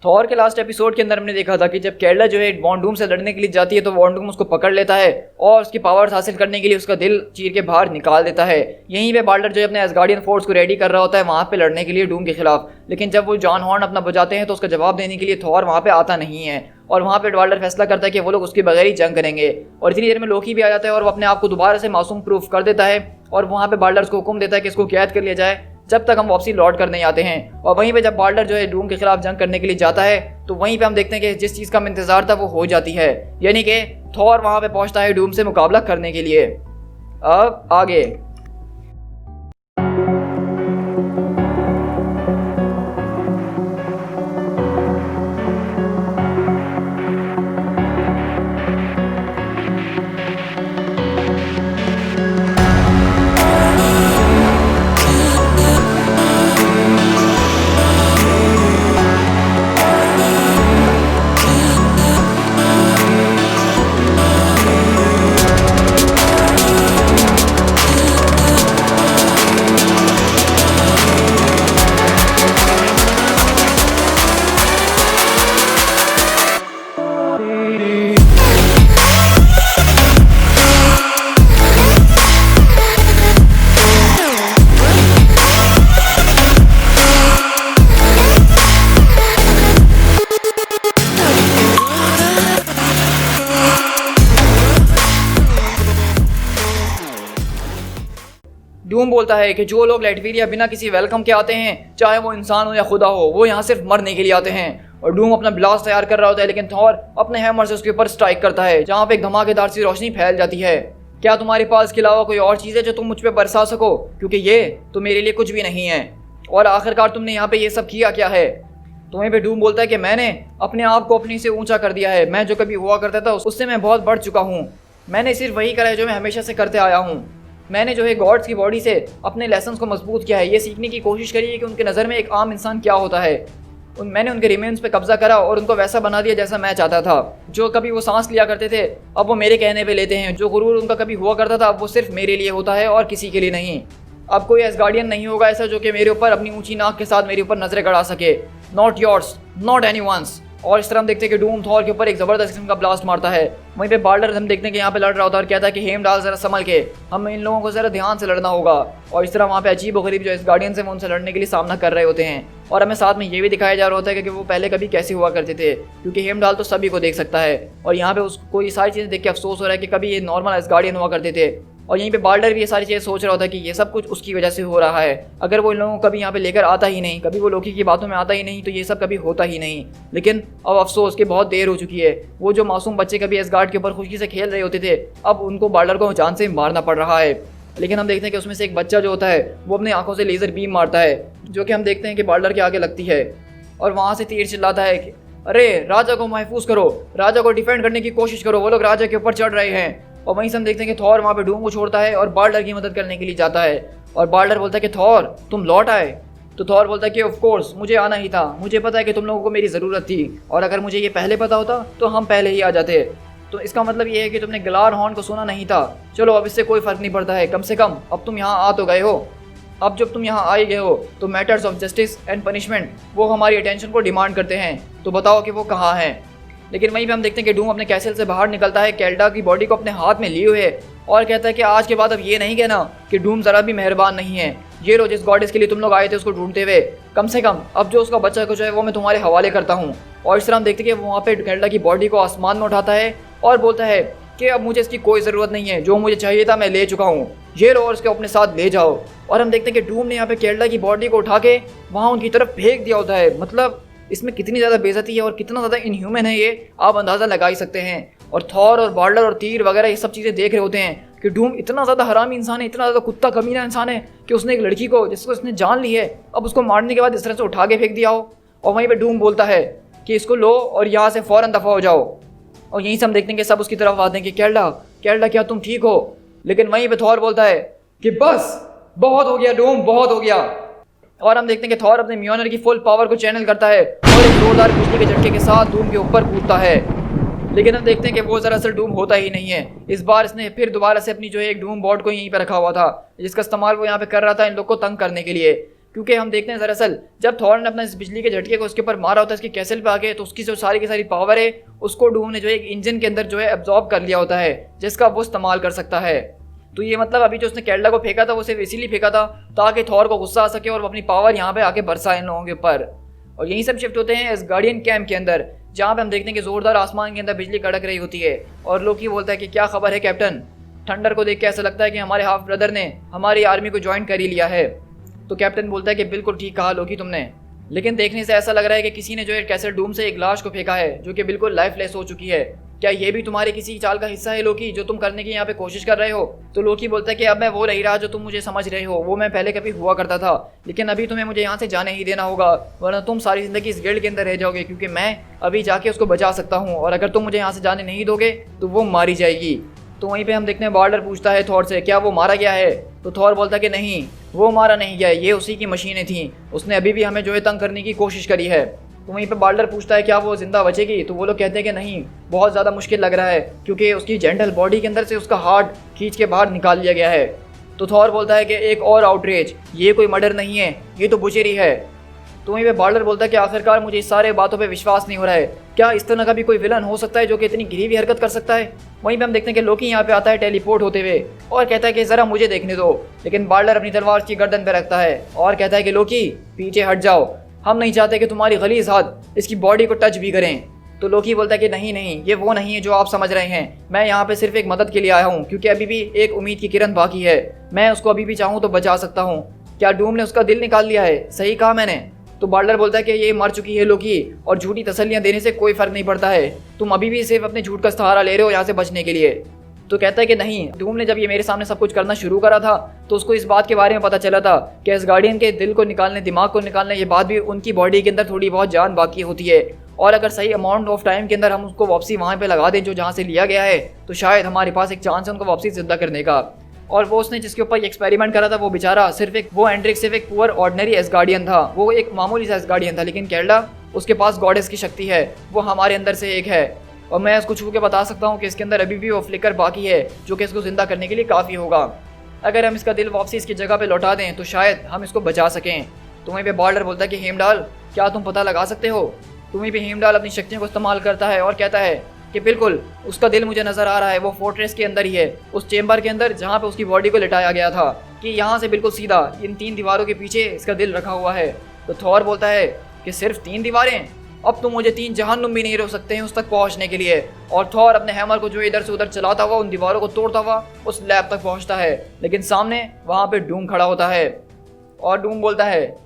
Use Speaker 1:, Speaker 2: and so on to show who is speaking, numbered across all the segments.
Speaker 1: Thor के last episode के अंदर हमने देखा था कि जब केरला जो है वॉन डूम से लड़ने के लिए जाती है तो वॉन डूम उसको पकड़ लेता है और उसकी पावर्स हासिल करने के लिए उसका दिल चीर के बाहर निकाल देता है। यहीं पे बाल्डर जो है अपने एसगार्डियन फोर्स को रेडी कर रहा होता है वहाँ पे लड़ने के लिए डूम के खिलाफ। लेकिन जब वो जॉन हॉर्न अपना बजाते हैं तो उसका जवाब देने के लिए थॉर वहाँ पे आता नहीं है और वहाँ पे बाल्डर फैसला करता है कि वो लोग उसके बगैर ही जंग करेंगे। और इतनी देर में लोकी भी आ जाता है और वो अपने आप को दोबारा से मासूम प्रूफ कर देता है और वहाँ पे बाल्डर को हुक्म देता है कि इसको कैद कर लिया जाए जब तक हम वापसी लौट कर नहीं आते हैं। और वहीं पे जब बाल्डर जो है डूम के खिलाफ जंग करने के लिए जाता है तो वहीं पे हम देखते हैं कि जिस चीज़ का हमें इंतजार था वो हो जाती है, यानी कि थॉर वहाँ पे पहुँचता है डूम से मुकाबला करने के लिए। अब आगे डूम बोलता है कि जो लोग लैटवीरिया बिना किसी वेलकम के आते हैं, चाहे वो इंसान हो या खुदा हो, वो यहाँ सिर्फ मरने के लिए आते हैं। और डूम अपना ब्लास्ट तैयार कर रहा होता है लेकिन थॉर अपने हैमर से उसके ऊपर स्ट्राइक करता है जहाँ पे एक धमाकेदार सी रोशनी फैल जाती है। क्या तुम्हारे पास इसके अलावा कोई और चीज़ है जो तुम मुझ पर बरसा सको, क्योंकि ये तो मेरे लिए कुछ भी नहीं है। और आखिरकार तुमने यहाँ पे ये सब किया क्या है? तो वहीं पे डूम बोलता है कि मैंने अपने आप को अपनी से ऊंचा कर दिया है। मैं जो कभी हुआ करता था उससे मैं बहुत बढ़ चुका हूँ। मैंने सिर्फ वही करा है जो मैं हमेशा से करते आया हूँ। मैंने जो है गॉड्स की बॉडी से अपने लेसन्स को मजबूत किया है। ये सीखने की कोशिश करी है कि उनके नज़र में एक आम इंसान क्या होता है। मैंने उनके रिमेन्स पे कब्जा करा और उनको वैसा बना दिया जैसा मैं चाहता था। जो कभी वो सांस लिया करते थे अब वो मेरे कहने पे लेते हैं। जो गुरूर उनका कभी हुआ करता था अब वो सिर्फ मेरे लिए होता है और किसी के लिए नहीं। अब कोई एसगार्डियन नहीं होगा ऐसा जो कि मेरे ऊपर अपनी ऊंची नाक के साथ मेरे ऊपर नजरें गड़ा सके। Not yours, not anyone's. और इस तरह हम देखते हैं कि डूम थॉर के ऊपर एक ज़बरदस्त किस्म का ब्लास्ट मारता है। वहीं पे बाल्डर हम देखते हैं कि यहाँ पे लड़ रहा होता है और कहता है कि हेमडाल ज़रा संभल के, हमें इन लोगों को ज़रा ध्यान से लड़ना होगा। और इस तरह वहाँ पे अजीब व गरीब जो इस गार्डियन से वो उनसे लड़ने के लिए सामना कर रहे होते हैं। और हमें साथ में ये भी दिखाया जा रहा होता है कि वो पहले कभी कैसे हुआ करते थे, क्योंकि हेमडाल तो सभी को देख सकता है। और यहाँ पे उसको ये सारी चीज़ें देख के अफसोस हो रहा है कि कभी ये नॉर्मल एस गार्डियन हुआ करते थे। और यहीं पे बाल्डर भी ये सारी चीज़ें सोच रहा होता है कि ये सब कुछ उसकी वजह से हो रहा है। अगर वो इन लोगों को कभी यहाँ पे लेकर आता ही नहीं, कभी वो लोकी की बातों में आता ही नहीं, तो ये सब कभी होता ही नहीं। लेकिन अब अफसोस कि बहुत देर हो चुकी है। वो जो मासूम बच्चे कभी एसगार्ड के ऊपर खुशी से खेल रहे होते थे अब उनको बाल्डर को जान से मारना पड़ रहा है। लेकिन हम देखते हैं कि उसमें से एक बच्चा जो होता है वो अपनी आंखों से लेज़र बीम मारता है, जो कि हम देखते हैं कि बाल्डर के आगे लगती है। और वहाँ से तीर चिल्लाता है कि अरे राजा को महफूज करो, राजा को डिफेंड करने की कोशिश करो, वो लोग राजा के ऊपर चढ़ रहे हैं। और वहीं से हम देखते हैं कि थॉर वहाँ पे डूम को छोड़ता है और बाल्डर की मदद करने के लिए जाता है। और बाल्डर बोलता है कि थॉर तुम लौट आए। तो थॉर बोलता है कि ऑफ कोर्स मुझे आना ही था, मुझे पता है कि तुम लोगों को मेरी ज़रूरत थी और अगर मुझे ये पहले पता होता तो हम पहले ही आ जाते। तो इसका मतलब ये है कि तुमने ग्लार हॉर्न को सुना नहीं था। चलो अब इससे कोई फ़र्क नहीं पड़ता है, कम से कम अब तुम यहाँ आ तो गए हो। अब जब तुम यहाँ आए गए हो तो matters of justice and punishment वो हमारी अटेंशन को डिमांड करते हैं, तो बताओ कि वो कहाँ हैं। लेकिन वहीं पे हम देखते हैं कि डूम अपने कैसल से बाहर निकलता है केल्डा की बॉडी को अपने हाथ में लिए हुए और कहता है कि आज के बाद अब ये नहीं कहना कि डूम ज़रा भी मेहरबान नहीं है। ये लो जिस गॉडेस के लिए तुम लोग आए थे उसको ढूंढते हुए, कम से कम अब जो उसका बच्चा कुछ है वो मैं तुम्हारे हवाले करता हूँ। और इस तरह हम देखते हैं कि वहाँ पे केल्डा की बॉडी को आसमान में उठाता है और बोलता है कि अब मुझे इसकी कोई ज़रूरत नहीं है, जो मुझे चाहिए था मैं ले चुका हूँ, ये लो और इसको अपने साथ ले जाओ। और हम देखते हैं कि डूम ने यहाँ पे केल्डा की बॉडी को उठा के वहाँ उनकी तरफ फेंक दिया होता है। मतलब इसमें कितनी ज़्यादा बेइज्जती है और कितना ज़्यादा इनह्यूमन है ये आप अंदाज़ा लगा ही सकते हैं। और थॉर और बाल्डर और तीर वगैरह ये सब चीज़ें देख रहे होते हैं कि डूम इतना ज़्यादा हरामी इंसान है, इतना ज़्यादा कुत्ता कमीना इंसान है कि उसने एक लड़की को जिसको उसने जान ली है अब उसको मारने के बाद इस तरह से उठा के फेंक दिया हो। और वहीं पर डूम बोलता है कि इसको लो और यहाँ से फ़ौरन दफ़ा हो जाओ। और यहीं से हम देखते हैं कि सब उसकी तरफ आते हैं कि केल्डा केल्डा क्या तुम ठीक हो। लेकिन वहीं पे थॉर बोलता है कि बस बहुत हो गया डूम, बहुत हो गया। और हम देखते हैं कि थॉर अपने म्योनर की फुल पावर को चैनल करता है और एक जोरदार बिजली के झटके के साथ डूम के ऊपर कूदता है। लेकिन हम देखते हैं कि वो दरअसल डूम होता ही नहीं है। इस बार इसने फिर दोबारा से अपनी जो है एक डूम बॉट को यहीं पर रखा हुआ था जिसका इस्तेमाल वो यहाँ पे कर रहा था इन लोग को तंग करने के लिए, क्योंकि हम देखते हैं दरअसल जब थॉर ने अपना इस बिजली के झटके को उसके ऊपर मारा होता है इसके कैसल पे आके, तो उसकी जो सारी की सारी पावर है उसको डूम ने जो है एक इंजन के अंदर जो है एब्जॉर्ब कर लिया होता है, जिसका वो इस्तेमाल कर सकता है। तो ये मतलब अभी जो उसने कैल्डा को फेंका था वो सिर्फ इसीलिए फेंका था ताकि थॉर को गुस्सा आ सके और वो अपनी पावर यहाँ पे आके बरसाए इन लोगों के ऊपर। और यहीं सब शिफ्ट होते हैं इस गार्डियन कैंप के अंदर, जहाँ पे हम देखते हैं कि जोरदार आसमान के अंदर बिजली कड़क रही होती है। और लोकी बोलता है कि क्या खबर है कैप्टन। थंडर को देख के ऐसा लगता है कि हमारे हाफ ब्रदर ने हमारी आर्मी को ज्वाइन कर ही लिया है। तो कैप्टन बोलता है कि बिल्कुल ठीक कहा लोकी तुमने, लेकिन देखने से ऐसा लग रहा है कि किसी ने जो है कैसल डूम से एक लाश को फेंका है जो कि बिल्कुल लाइफलेस हो चुकी है। क्या ये भी तुम्हारी किसी चाल का हिस्सा है लोकी, जो तुम करने की यहाँ पे कोशिश कर रहे हो? तो लोकी बोलता है कि अब मैं वो नहीं रहा जो तुम मुझे समझ रहे हो, वो मैं पहले कभी हुआ करता था, लेकिन अभी तुम्हें मुझे यहाँ से जाने ही देना होगा, वरना तुम सारी जिंदगी इस गिल्ड के अंदर रह जाओगे, क्योंकि मैं अभी जाके उसको बचा सकता हूँ और अगर तुम मुझे यहाँ से जाने नहीं दोगे तो वो मारी जाएगी। तो वहीं पे हम देखते हैं बार्डर पूछता है थॉर से क्या वो मारा गया है? तो थॉर बोलता है कि नहीं, वो मारा नहीं गया, ये उसी की मशीनें थी, उसने अभी भी हमें जो है तंग करने की कोशिश करी है। तो वहीं पे बार्डर पूछता है क्या वो जिंदा बचेगी? तो वो लोग कहते हैं कि नहीं, बहुत ज़्यादा मुश्किल लग रहा है क्योंकि उसकी जेंटल बॉडी के अंदर से उसका हार्ट खींच के बाहर निकाल लिया गया है। तो थॉर बोलता है कि एक और आउटरीच, ये कोई मर्डर नहीं है, ये तो बुचेरी है। तो वहीं पे बार्डर बोलता है कि आखिरकार मुझे इस सारे बातों पे विश्वास नहीं हो रहा है, क्या इस तरह का भी कोई विलन हो सकता है जो कि इतनी घिरी हरकत कर सकता है? वहीं पे हम देखते हैं कि लोकी यहाँ पे आता है टेलीपोर्ट होते हुए और कहता है कि ज़रा मुझे देखने दो, लेकिन बार्डर अपनी तलवार की गर्दन पे रखता है और कहता है कि लोकी पीछे हट जाओ, हम नहीं चाहते कि तुम्हारी गलीज़ हाथ इसकी बॉडी को टच भी करें। तो लोकी बोलता है कि नहीं नहीं, ये वो नहीं है जो आप समझ रहे हैं, मैं यहाँ पे सिर्फ एक मदद के लिए आया हूँ क्योंकि अभी भी एक उम्मीद की किरण बाकी है, मैं उसको अभी भी चाहूँ तो बचा सकता हूँ। क्या डूम ने उसका दिल निकाल लिया है? सही कहा मैंने? तो बार्डर बोलता है कि ये मर चुकी है लोकी और झूठी तसल्लियां देने से कोई फर्क नहीं पड़ता है, तुम अभी भी सिर्फ अपने झूठ का सहारा ले रहे हो यहाँ से बचने के लिए। तो कहता है कि नहीं, डूम ने जब ये मेरे सामने सब कुछ करना शुरू करा था तो उसको इस बात के बारे में पता चला था कि इस गार्डियन के दिल को निकालने, दिमाग को निकालने ये बात भी उनकी बॉडी के अंदर थोड़ी बहुत जान बाकी होती है, और अगर सही अमाउंट ऑफ टाइम के अंदर हम उसको वापसी वहाँ पे लगा दें जो जहाँ से लिया गया है तो शायद हमारे पास एक चांस है उनको वापसी जिंदा करने का। और वो उसने जिसके ऊपर एक्सपेरिमेंट करा था वो बेचारा सिर्फ एक पुअर ऑर्डिनरी एसगार्डियन था, वो एक मामूली सा एसगार्डियन था, लेकिन कैल्डा उसके पास गॉडेस की शक्ति है, वो हमारे अंदर से एक है और मैं इसको छू के बता सकता हूँ कि इसके अंदर अभी भी वो फ्लिकर बाकी है जो कि इसको जिंदा करने के लिए काफ़ी होगा। अगर हम इसका दिल वापसी इसकी जगह पे लौटा दें तो शायद हम इसको बचा सकें। तो वहीं पे बार्डर बोलता है कि हेमडाल क्या तुम पता लगा सकते हो? तो वहीं पे हेमडाल अपनी शक्तियों को इस्तेमाल करता है और कहता है कि बिल्कुल उसका दिल मुझे नज़र आ रहा है, वो फोर्ट्रेस के अंदर ही है, उस चेम्बर के अंदर जहाँ पे उसकी बॉडी को लिटाया गया था, कि यहाँ से बिल्कुल सीधा इन 3 दीवारों के पीछे इसका दिल रखा हुआ है। तो थॉर बोलता है कि सिर्फ 3 दीवारें? अब तो मुझे 3 जहन्नुम भी नहीं रोक सकते हैं उस तक पहुँचने के लिए। और थॉर अपने हैमर को जो इधर से उधर चलाता हुआ उन दीवारों को तोड़ता हुआ उस लैब तक पहुँचता है, लेकिन सामने वहाँ पर डूम खड़ा होता है और डूम बोलता है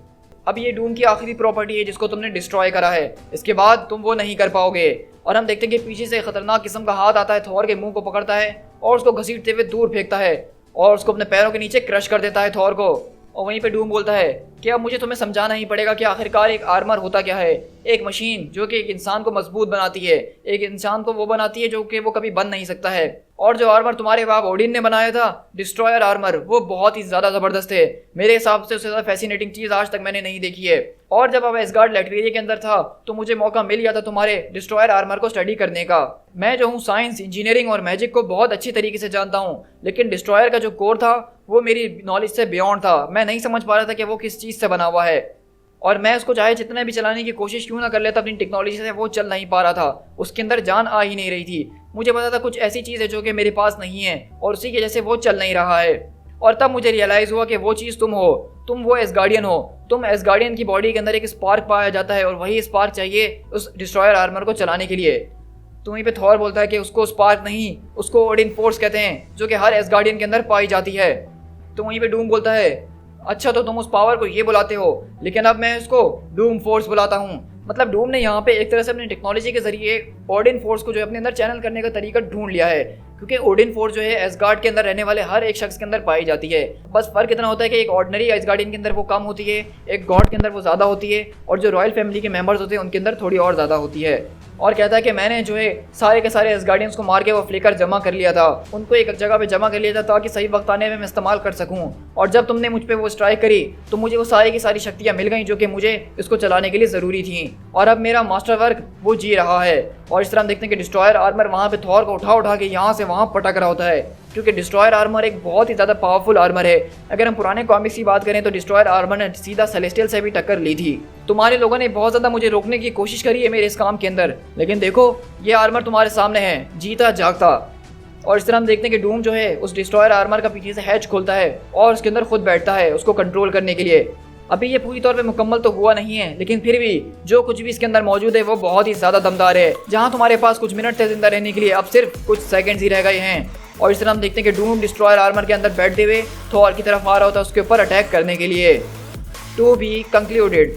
Speaker 1: अब ये डूम की आखिरी प्रॉपर्टी है जिसको तुमने डिस्ट्रॉय करा है, इसके बाद तुम वो नहीं कर पाओगे। और हम देखते हैं कि पीछे से खतरनाक किस्म का हाथ आता है, थॉर के मुंह को पकड़ता है और उसको घसीटते हुए दूर फेंकता है और उसको अपने पैरों के नीचे क्रश कर देता है थॉर को। और वहीं पे डूम बोलता है कि अब मुझे तुम्हें समझाना ही पड़ेगा कि आखिरकार एक आर्मर होता क्या है, एक मशीन जो कि एक इंसान को मजबूत बनाती है, एक इंसान को वो बनाती है जो कि वो कभी बन नहीं सकता है। और जो आर्मर तुम्हारे बाप ओडिन ने बनाया था, डिस्ट्रॉयर आर्मर, वो बहुत ही ज़्यादा ज़बरदस्त है, मेरे हिसाब से उससे ज़्यादा फैसिनेटिंग चीज़ आज तक मैंने नहीं देखी है। और जब अब एसगार्ड लैटवेरिया के अंदर था तो मुझे मौका मिल गया था तुम्हारे डिस्ट्रॉयर आर्मर को स्टडी करने का। मैं जो हूँ साइंस, इंजीनियरिंग और मैजिक को बहुत अच्छी तरीके से जानता हूँ, लेकिन डिस्ट्रॉयर का जो कोर था वो मेरी नॉलेज से बियॉन्ड था, मैं नहीं समझ पा रहा था कि वो किस चीज़ से बना हुआ है। और मैं उसको चाहे जितना भी चलाने की कोशिश क्यों ना कर लेता अपनी टेक्नोलॉजी से, वो चल नहीं पा रहा था, उसके अंदर जान आ ही नहीं रही थी। मुझे पता था कुछ ऐसी चीज़ है जो कि मेरे पास नहीं है और उसी की वजह से वो चल नहीं रहा है। और तब मुझे रियलाइज़ हुआ कि वो चीज़ तुम हो, तुम वो एसगार्डियन हो, तुम एसगार्डियन की बॉडी के अंदर एक स्पार्क पाया जाता है और वही स्पार्क चाहिए उस डिस्ट्रॉयर आर्मर को चलाने के लिए। तो वहीं पे थॉर बोलता है कि उसको स्पार्क नहीं, उसको ओडिन फोर्स कहते हैं जो कि हर एसगार्डियन के अंदर पाई जाती है। तो वहीं पे डूम बोलता है अच्छा तो तुम उस पावर को ये बुलाते हो, लेकिन अब मैं इसको डूम फोर्स बुलाता हूँ। मतलब डूम ने यहाँ पे एक तरह से अपनी टेक्नोलॉजी के जरिए ओडिन फोर्स को जो अपने अंदर चैनल करने का तरीका ढूंढ लिया है, क्योंकि ओडिन फोर्स जो है एसगार्ड के अंदर रहने वाले हर एक शख्स के अंदर पाई जाती है। बस फर्क इतना होता है कि एक ऑर्डिनरी एसगार्डियन के अंदर वो कम होती है, एक गॉड के अंदर वो ज़्यादा होती है, और जो रॉयल फैमिली के मेंबर्स होते हैं उनके अंदर थोड़ी और ज़्यादा होती है। और कहता है कि मैंने जो है सारे के सारे एसगार्डियंस को मार के वो फ्लिकर जमा कर लिया था, उनको एक जगह पे जमा कर लिया था ताकि सही वक्त आने में मैं इस्तेमाल कर सकूं। और जब तुमने मुझ पे वो स्ट्राइक करी तो मुझे वो सारी की सारी शक्तियाँ मिल गई जो कि मुझे इसको चलाने के लिए ज़रूरी थी। और अब मेरा मास्टर वर्क वो जी रहा है और इस तरह हम देखते हैं कि डिस्ट्रॉयर आर्मर वहाँ पे थॉर को उठा उठा के यहाँ से वहाँ पटक रहा होता है, क्योंकि डिस्ट्रॉयर आर्मर एक बहुत ही ज़्यादा पावरफुल आर्मर है। अगर हम पुराने कॉमिक्स की बात करें तो डिस्ट्रॉयर आर्मर ने सीधा सेलेस्टियल से भी टक्कर ली थी। तुम्हारे लोगों ने बहुत ज़्यादा मुझे रोकने की कोशिश करी है मेरे इस काम के अंदर, लेकिन देखो ये आर्मर तुम्हारे सामने है, जीता जागता। और इस तरह हम देखते हैं कि डूम जो है उस डिस्ट्रॉयर आर्मर का पीछे से हैच खोलता है और उसके अंदर खुद बैठता है उसको कंट्रोल करने के लिए। अभी ये पूरी तौर पे मुकम्मल तो हुआ नहीं है, लेकिन फिर भी जो कुछ भी इसके अंदर मौजूद है वो बहुत ही ज़्यादा दमदार है। जहाँ तुम्हारे पास कुछ मिनट थे जिंदा रहने के लिए, अब सिर्फ कुछ सेकंड्स ही रह गए हैं। और इस तरह हम देखते हैं कि डूम डिस्ट्रॉयर आर्मर के अंदर बैठते हुए थॉर की तरफ आ रहा होता है उसके ऊपर अटैक करने के लिए। To be concluded.